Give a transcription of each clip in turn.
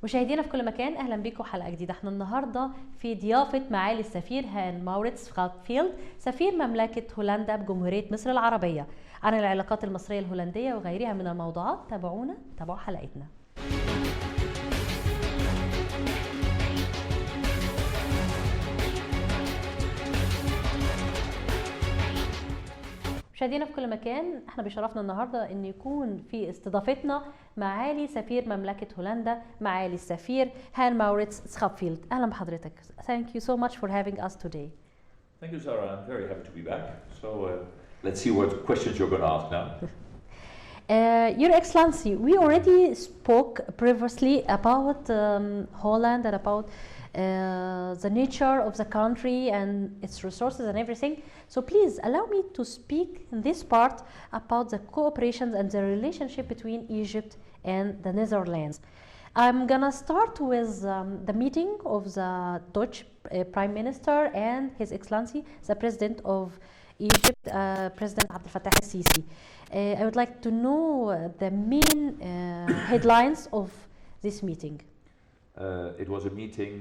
مشاهدينا في كل مكان، اهلا بكم حلقه جديده. احنا النهارده في ضيافه معالي السفير موعد سفير مملكه هولندا بجمهوريه مصر العربيه عن العلاقات المصريه الهولنديه وغيرها من الموضوعات. تابعوا حلقتنا. مشاهدينا في كل مكان، احنا بيشرفنا النهارده ان يكون في استضافتنا معالي سفير مملكه هولندا معالي السفير موعد. اهلا بحضرتك. Thank you so much for having us today. Thank you, Sarah. I'm very happy to be back. So let's see what questions you're going to ask now. Your Excellency, we already spoke previously about Holland and about the nature of the country and its resources and everything. So please allow me to speak in this part about the cooperation and the relationship between Egypt and the Netherlands. I'm gonna start with the meeting of the Dutch Prime Minister and His Excellency, the President of Egypt, President Abdel Fattah al-Sisi. I would like to know the main headlines of this meeting. It was a meeting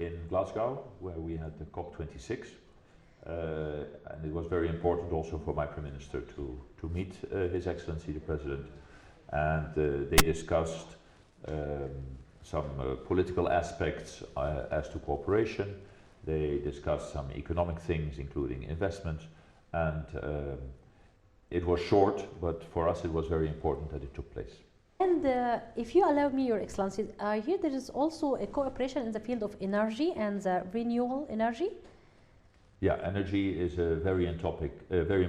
in Glasgow where we had the COP26, and it was very important also for my Prime Minister to meet His Excellency the President, and they discussed some political aspects as to cooperation. They discussed some economic things including investment, and it was short, but for us it was very important that it took place. And if you allow me, Your Excellency, I hear there is also a cooperation in the field of energy and the renewable energy. Yeah, energy is a very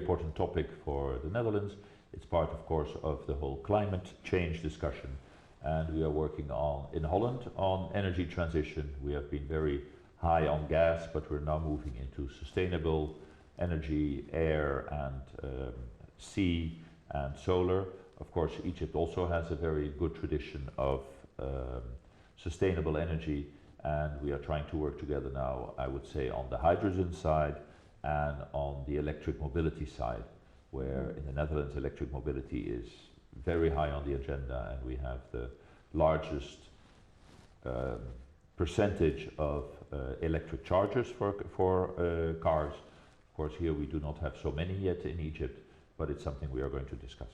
important topic for the Netherlands. It's part, of course, of the whole climate change discussion, and we are working in Holland on energy transition. We have been very high on gas, but we're now moving into sustainable energy, air and sea and solar. Of course, Egypt also has a very good tradition of sustainable energy, and we are trying to work together now, I would say, on the hydrogen side and on the electric mobility side, where in the Netherlands electric mobility is very high on the agenda, and we have the largest percentage of electric chargers for cars. Of course, here we do not have so many yet in Egypt, but it's something we are going to discuss.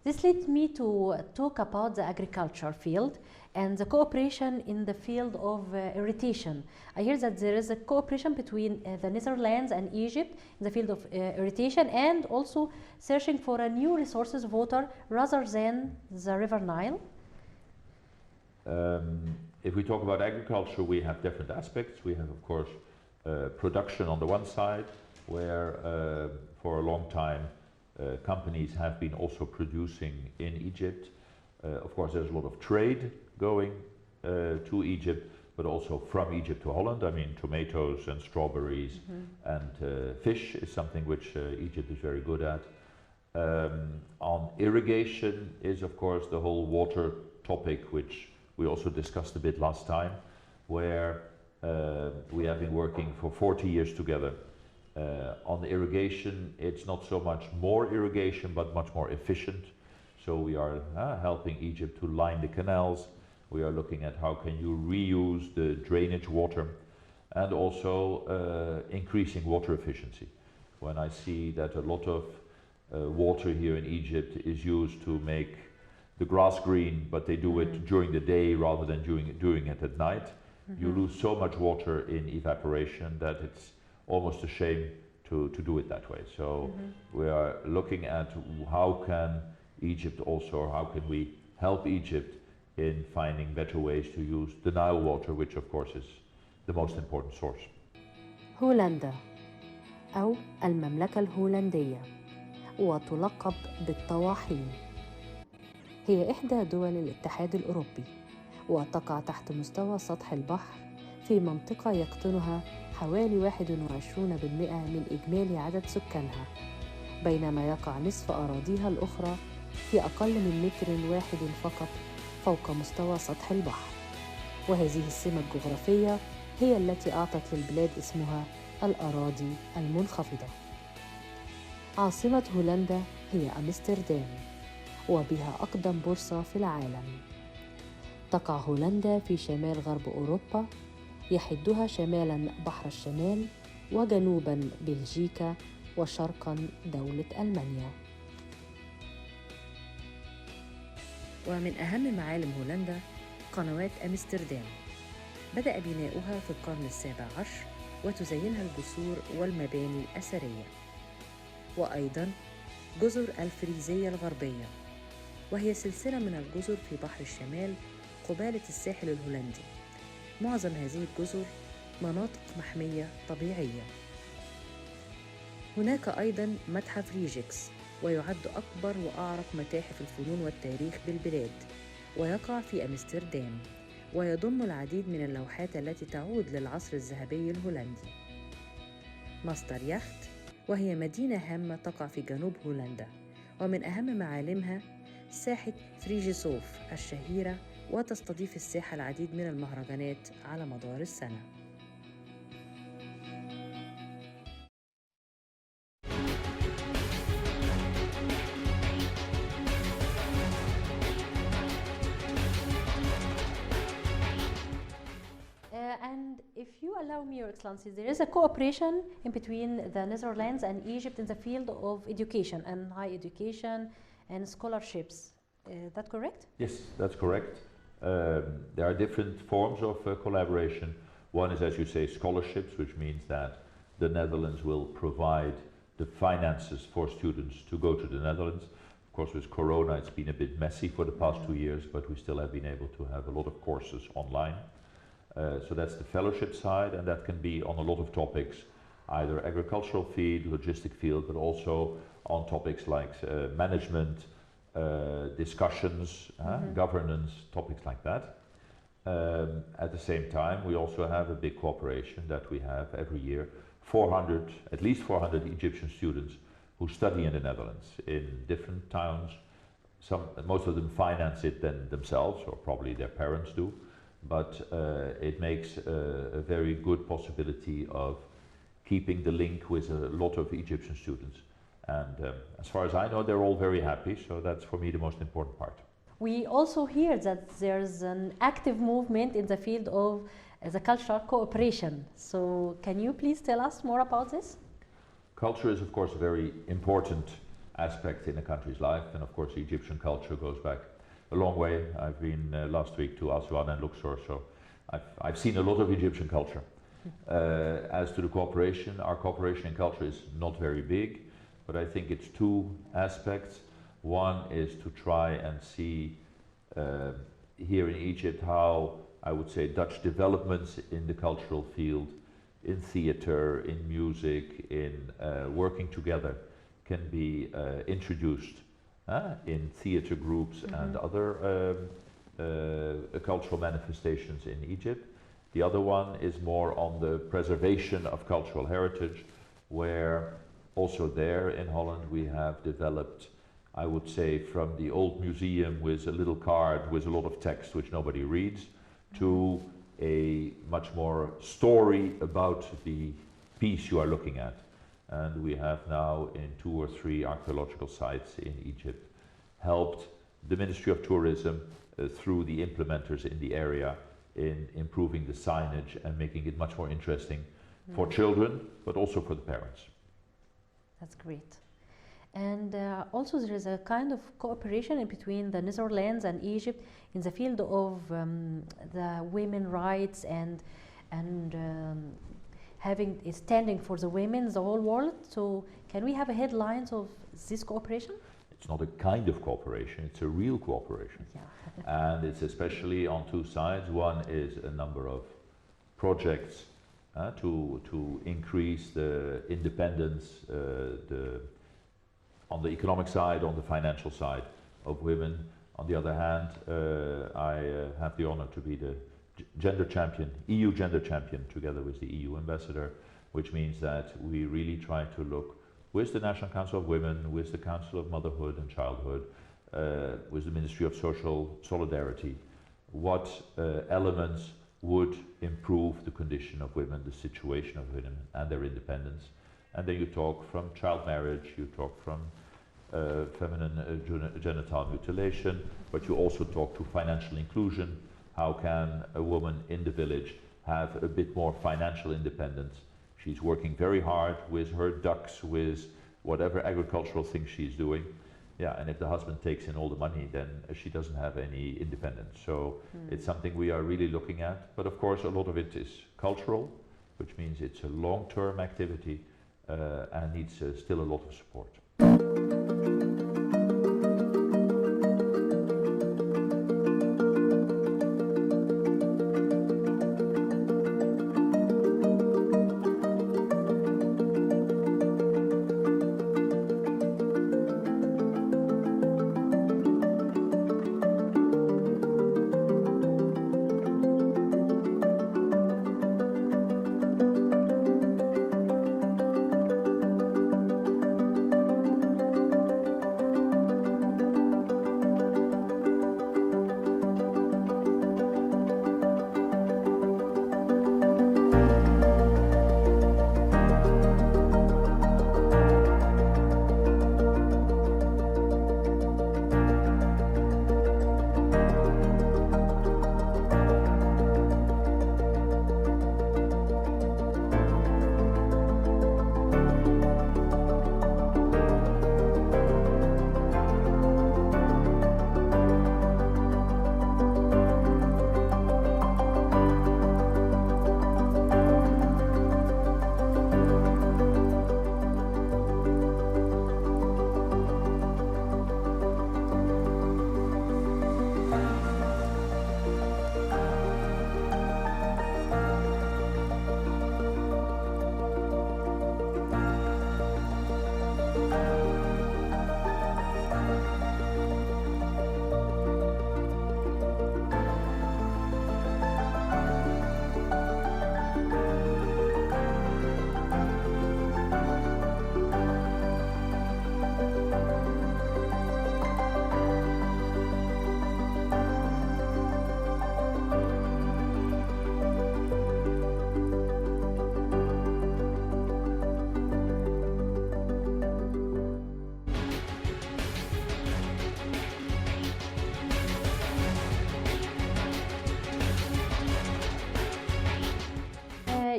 This leads me to talk about the agriculture field and the cooperation in the field of irrigation. I hear that there is a cooperation between the Netherlands and Egypt in the field of irrigation and also searching for a new resources of water rather than the River Nile. If we talk about agriculture, we have different aspects. We have, of course, production on the one side, where for a long time companies have been also producing in Egypt. Of course, there's a lot of trade going to Egypt, but also from Egypt to Holland. I mean, tomatoes and strawberries and fish is something which Egypt is very good at. On irrigation is, of course, the whole water topic, which we also discussed a bit last time, where we have been working for 40 years together. On the irrigation, it's not so much more irrigation, but much more efficient. So we are helping Egypt to line the canals. We are looking at how can you reuse the drainage water, and also increasing water efficiency. When I see that a lot of water here in Egypt is used to make the grass green, but they do it during the day rather than doing it at night, you lose so much water in evaporation that it's almost a shame to do it that way. So we are looking at how can Egypt also, or how can we help Egypt in finding better ways to use the Nile water, which of course is the most important source. هولندا أو المملكة الهولندية، وتلقب بالطواحين، هي إحدى دول الاتحاد الأوروبي، وتقع تحت مستوى سطح البحر في منطقة يقطنها حوالي 21% من إجمالي عدد سكانها، بينما يقع نصف أراضيها الأخرى في أقل من متر واحد فقط فوق مستوى سطح البحر. وهذه السمة الجغرافية هي التي أعطت للبلاد اسمها الأراضي المنخفضة. عاصمة هولندا هي أمستردام، وبها أقدم بورصة في العالم. تقع هولندا في شمال غرب أوروبا، يحدها شمالاً بحر الشمال، وجنوباً بلجيكا، وشرقاً دولة ألمانيا. ومن أهم معالم هولندا قنوات أمستردام، بدأ بناؤها في القرن السابع عشر وتزينها الجسور والمباني الأثرية، وأيضاً جزر الفريزية الغربية، وهي سلسلة من الجزر في بحر الشمال قبالة الساحل الهولندي. معظم هذه الجزر مناطق محمية طبيعية. هناك أيضاً متحف ريجيكس، ويعد أكبر وأعرق متاحف الفنون والتاريخ بالبلاد، ويقع في أمستردام، ويضم العديد من اللوحات التي تعود للعصر الذهبي الهولندي. ماستر يخت، وهي مدينة هامة تقع في جنوب هولندا، ومن أهم معالمها ساحة فريجيسوف الشهيرة، وتستضيف الساحة العديد من المهرجانات على مدار السنة. And if you allow me, Your Excellency, there is a cooperation in between the Netherlands and Egypt in the field of education and high education and scholarships. Is that correct? Yes, that's correct. There are different forms of collaboration. One is, as you say, scholarships, which means that the Netherlands will provide the finances for students to go to the Netherlands. Of course, with Corona, it's been a bit messy for the past 2 years, but we still have been able to have a lot of courses online. So that's the fellowship side, and that can be on a lot of topics, either agricultural field, logistic field, but also on topics like management, discussions, governance, topics like that. At the same time, we also have a big cooperation that we have every year, at least 400 Egyptian students who study in the Netherlands in different towns. Most of them finance it themselves, or probably their parents do. But it makes a very good possibility of keeping the link with a lot of Egyptian students. And as far as I know, they're all very happy, so that's for me the most important part. We also hear that there's an active movement in the field of the cultural cooperation. So can you please tell us more about this? Culture is, of course, a very important aspect in a country's life, and of course Egyptian culture goes back a long way. I've been last week to Aswan and Luxor, so I've seen a lot of Egyptian culture. As to the cooperation, our cooperation in culture is not very big, but I think it's two aspects. One is to try and see here in Egypt how, I would say, Dutch developments in the cultural field, in theater, in music, in working together, can be introduced in theater groups and other cultural manifestations in Egypt. The other one is more on the preservation of cultural heritage, where also there in Holland we have developed, I would say, from the old museum with a little card with a lot of text which nobody reads, to a much more story about the piece you are looking at. And we have now in 2 or 3 archaeological sites in Egypt helped the Ministry of Tourism through the implementers in the area in improving the signage and making it much more interesting for children, but also for the parents. That's great. And also there is a kind of cooperation in between the Netherlands and Egypt in the field of the women's rights and having a standing for the women in the whole world. So can we have a headlines of this cooperation? It's not a kind of cooperation, it's a real cooperation. Yeah. And it's especially on 2 sides. One is a number of projects to increase the independence, on the economic side, on the financial side of women. On the other hand, I have the honor to be the gender champion, EU gender champion, together with the EU ambassador, which means that we really try to look with the National Council of Women, with the Council of Motherhood and Childhood, with the Ministry of Social Solidarity, what elements would improve the condition of women, the situation of women and their independence. And then you talk from child marriage, you talk from feminine genital mutilation, but you also talk to financial inclusion. How can a woman in the village have a bit more financial independence? She's working very hard with her ducks, with whatever agricultural thing she's doing. Yeah, and if the husband takes in all the money, then she doesn't have any independence. So it's something we are really looking at. But of course, a lot of it is cultural, which means it's a long-term activity and needs still a lot of support.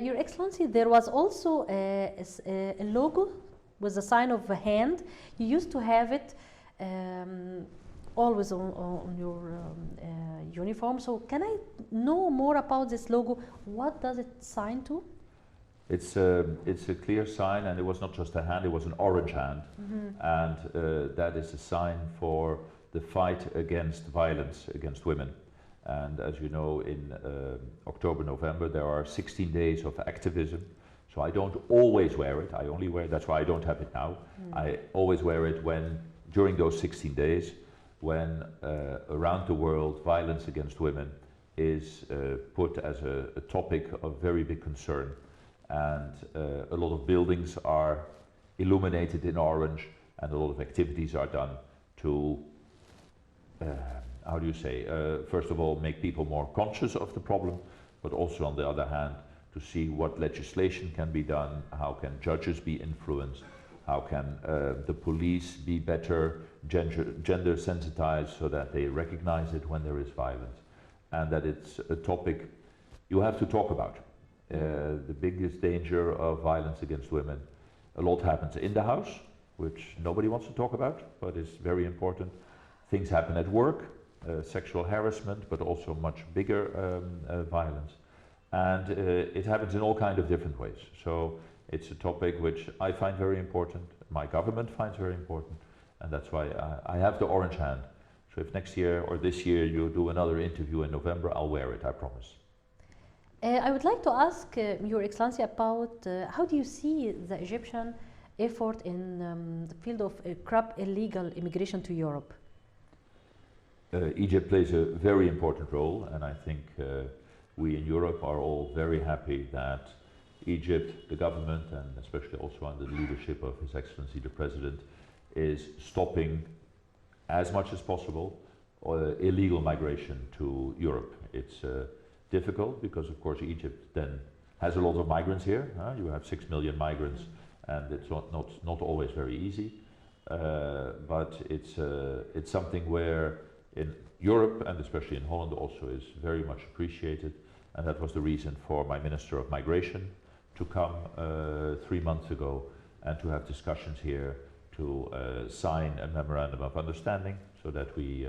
Your Excellency, there was also a logo with the sign of a hand. You used to have it always on your uniform. So can I know more about this logo? What does it sign to? It's a clear sign, and it was not just a hand, it was an orange hand. And that is a sign for the fight against violence against women. And as you know, in October, November, there are 16 days of activism. So I don't always wear it. I only wear, that's why I don't have it now. I always wear it when, during those 16 days, when around the world, violence against women is put as a topic of very big concern. And a lot of buildings are illuminated in orange, and a lot of activities are done to how do you say, first of all, make people more conscious of the problem, but also on the other hand, to see what legislation can be done, how can judges be influenced, how can the police be better gender sensitized so that they recognize it when there is violence, and that it's a topic you have to talk about. The biggest danger of violence against women, a lot happens in the house, which nobody wants to talk about, but is very important. Things happen at work, sexual harassment, but also much bigger violence. And it happens in all kinds of different ways. So it's a topic which I find very important, my government finds very important, and that's why I have the orange hand. So if next year or this year you do another interview in November, I'll wear it, I promise. I would like to ask Your Excellency about how do you see the Egyptian effort in the field of illegal immigration to Europe? Egypt plays a very important role, and I think we in Europe are all very happy that Egypt, the government, and especially also under the leadership of His Excellency the President, is stopping as much as possible illegal migration to Europe. It's difficult because, of course, Egypt then has a lot of migrants here. You have 6 million migrants, and it's not always very easy. but it's something where in Europe, and especially in Holland also, is very much appreciated, and that was the reason for my Minister of Migration to come 3 months ago and to have discussions here to sign a memorandum of understanding so that we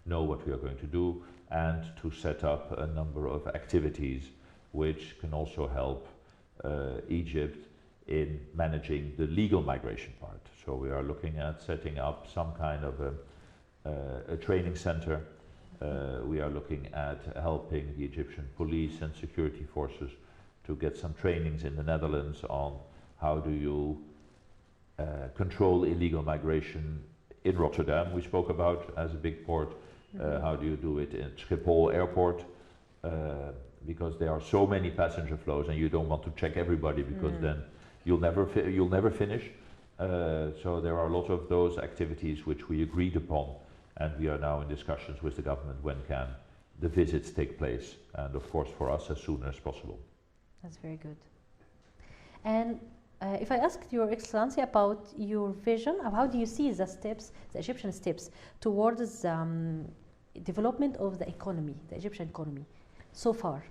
know what we are going to do, and to set up a number of activities which can also help Egypt in managing the legal migration part. So we are looking at setting up some kind of a training center. We are looking at helping the Egyptian police and security forces to get some trainings in the Netherlands on how do you control illegal migration in Rotterdam, we spoke about as a big port. How do you do it in Schiphol airport? Because there are so many passenger flows and you don't want to check everybody, because then you'll never finish. So there are a lot of those activities which we agreed upon, and we are now in discussions with the government when can the visits take place, and of course for us as soon as possible. That's very good. And if I asked Your Excellency about your vision of how do you see the steps, the Egyptian steps towards development of the economy, the Egyptian economy, so far?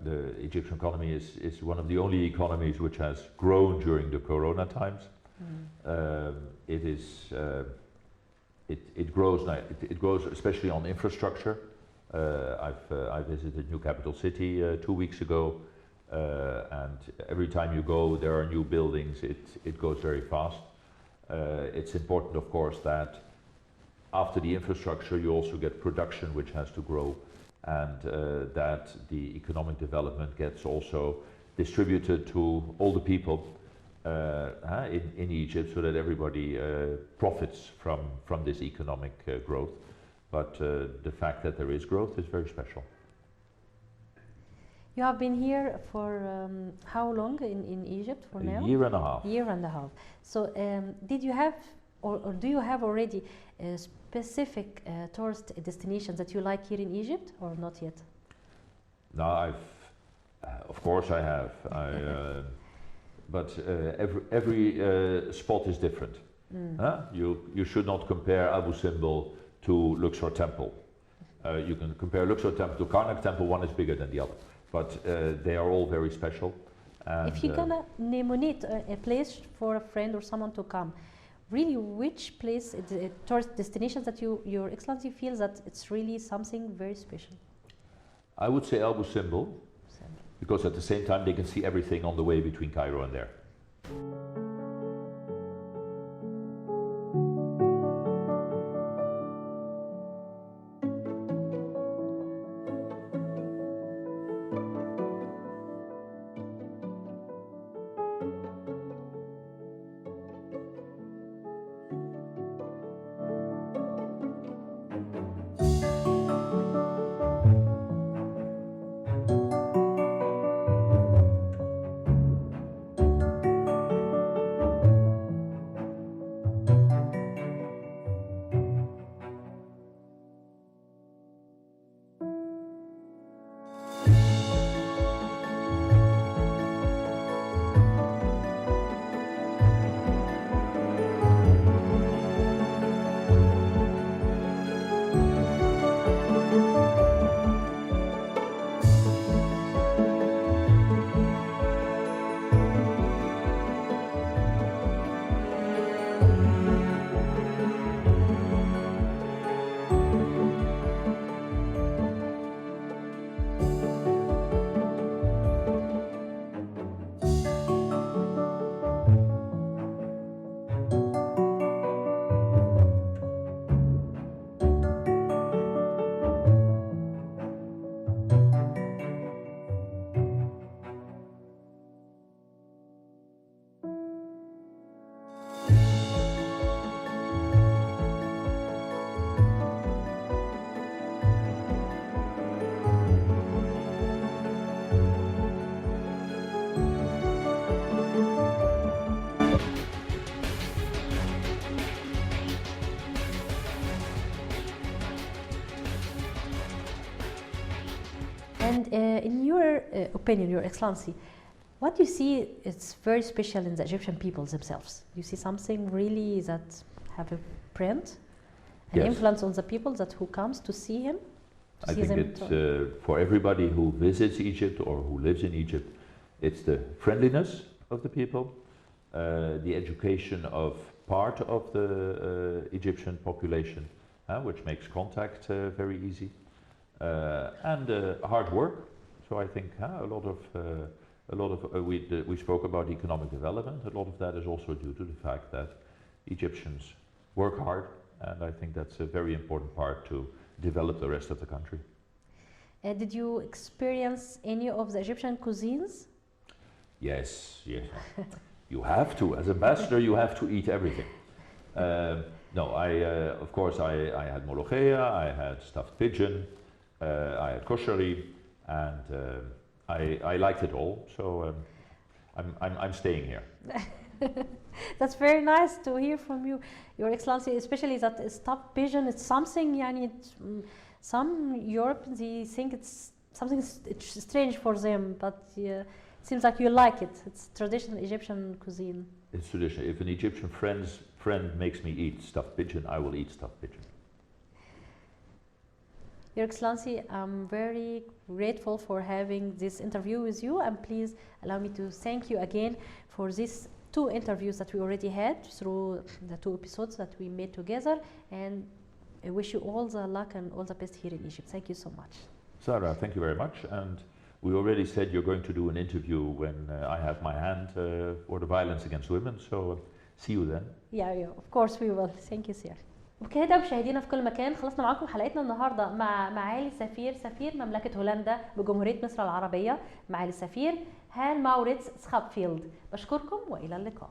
The Egyptian economy is one of the only economies which has grown during the Corona times. It grows especially on infrastructure. I visited New Capital City 2 weeks ago, and every time you go there are new buildings. It goes very fast. It's important, of course, that after the infrastructure you also get production, which has to grow, and that the economic development gets also distributed to all the people in Egypt, so that everybody profits from this economic growth. But the fact that there is growth is very special. You have been here for how long in Egypt for now? A year and a half. Year and a half. So did you have or do you have already specific tourist destinations that you like here in Egypt, or not yet? No, of course I have. But every spot is different. You should not compare Abu Simbel to Luxor Temple. You can compare Luxor Temple to Karnak Temple. One is bigger than the other, but they are all very special. And if you're gonna nominate a place for a friend or someone to come, really, which place, tourist destinations that Your Excellency feels that it's really something very special? I would say Abu Simbel, because at the same time they can see everything on the way between Cairo and there. And in your opinion, Your Excellency, What you see, it's very special in the Egyptian people themselves. You see something really that have a print, an Yes. influence on the people that who comes to see him. I think it's for everybody who visits Egypt or who lives in Egypt, it's the friendliness of the people, the education of part of the Egyptian population, which makes contact very easy, and hard work. So I think a lot of we spoke about economic development. A lot of that is also due to the fact that Egyptians work hard, and I think that's a very important part to develop the rest of the country. Did you experience any of the Egyptian cuisines? Yes, yes. You have to, as ambassador, you have to eat everything. No, of course, I had molokhia, I had stuffed pigeon, I had koshari, and I liked it all. So I'm staying here. That's very nice to hear from you, Your Excellency, especially that stuffed pigeon. It's something, some Europeans they think it's something it's strange for them, but it seems like you like it. It's traditional Egyptian cuisine. It's traditional. If an Egyptian friend makes me eat stuffed pigeon, I will eat stuffed pigeon. Your Excellency, I'm very grateful for having this interview with you, and please allow me to thank you again for these 2 interviews that we already had through the 2 episodes that we made together, and I wish you all the luck and all the best here in Egypt. Thank you so much. Sarah, thank you very much. And we already said you're going to do an interview when I have my hand for the violence against women, so see you then. Yeah, of course we will. Thank you, sir. وبكده مشاهدينا في كل مكان خلصنا معاكم حلقتنا النهارده مع معالي سفير مملكة هولندا بجمهورية مصر العربية، معالي السفير هان ماوريتس سخابفيلد. بشكركم وإلى اللقاء.